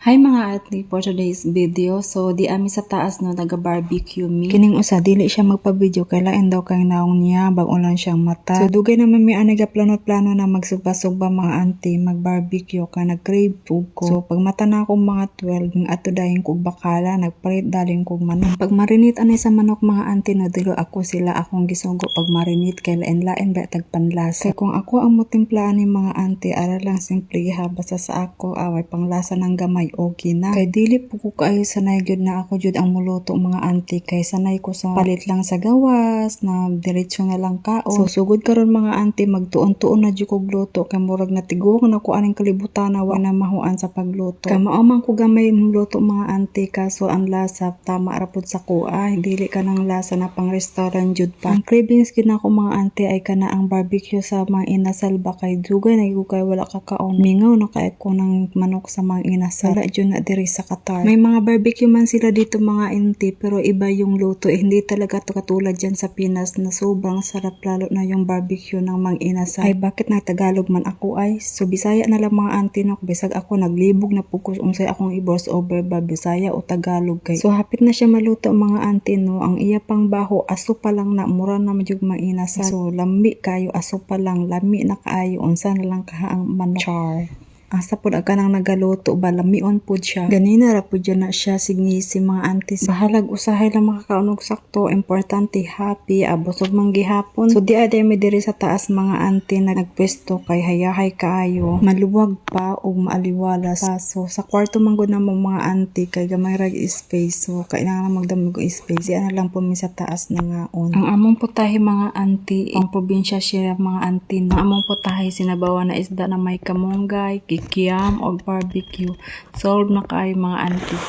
Hi mga atli, for today's video, so di ami sa taas no naga-barbecue mi. Kining usa dili siya magpa-video kay lain daw kay naong niya bag ulan siyang mata. So dugay naman mi aniga plano-plano na magsugba-sugba mga auntie mag-barbecue ka nag-crave food ko. So pag mata na akong mga 12 ng ato dayon kog bakala nagpalit daling kog manok. Pag marinate ani sa manok mga auntie no dilo ako sila akong gisugo pag marinate kay lain-lain ba tagpanlasa. Kay kung ako ang motimplaan ni mga auntie ara lang simple ha basta sa ako away panglasa ng gamay okay na. Kay dili po ko kaayo sanay gyud na ako jud ang muluto mga auntie kay sanay ko sa palit lang sa gawas na diretso na lang kaon. So sugod karon mga auntie magtuon-tuon na jud kog luto kay murag natiguong na ko aning kalibutan na wa na mahuan sa pagluto. Kay mao man ko gamay luto mga auntie kaso ang lasa tama ra pud sa kuha dili ka nang lasa na pang restaurant jud pa. Ang cravings gid nako mga auntie ay kana ang barbecue sa mga inasal ba kay dugay na gyud kay wala ka kaon. Mingaw na kay ko ng manok sa mga inasal. Dyan na diri sa Qatar. May mga barbecue man sila dito mga auntie pero iba yung luto hindi talaga to katulad dyan sa Pinas na sobrang sarap lalo na yung barbecue ng mga inasal. Ay bakit na Tagalog man ako ay so Bisaya na lang mga auntie no bisag ako naglibog na pugos unsay akong i-voice over ba Bisaya o Tagalog kay. So hapit na siya maluto mga auntie no ang iya pang baho aso pa lang na mura na magyug mga inasal. So lami kayo aso pa lang lami na kaayo unsa na lang ka ang manok. Char. Asa pod aga nang nagaluto ba lamion pod siya. Ganina ra pod na siya signisi mga aunties. Bahalag usahay lang makakaunog sakto. Importante happy abosog man gihapon. So di aday mi diri sa taas mga auntie na nagpwesto kay hayahay kaayo. Maluwag pa ug maaliwalas. So sa kwarto man gud na mga auntie kay gamay ra space. So kailangan magdamig og space. Di ana lang po mi sa taas na ngaon. Ang among putahe mga auntie ang probinsya siya mga auntie. Ang among putahe sinabawan na isda na may kamonggay, kikiam o barbecue. Solve na kayo mga auntie.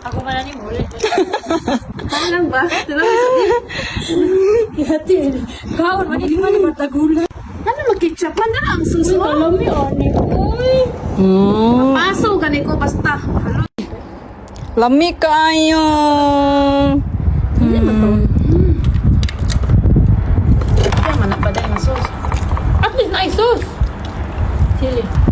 Ako man ni mo ulit. Ano lang ba? Diba Yati. Kaon man di man matagulan. Ano mag-ketchup man na ang susunod? Alam mo ani. Uy. Paso gani ko basta. Lami kayo. Kaya man na pa na sauce. At least na sauce. Chili.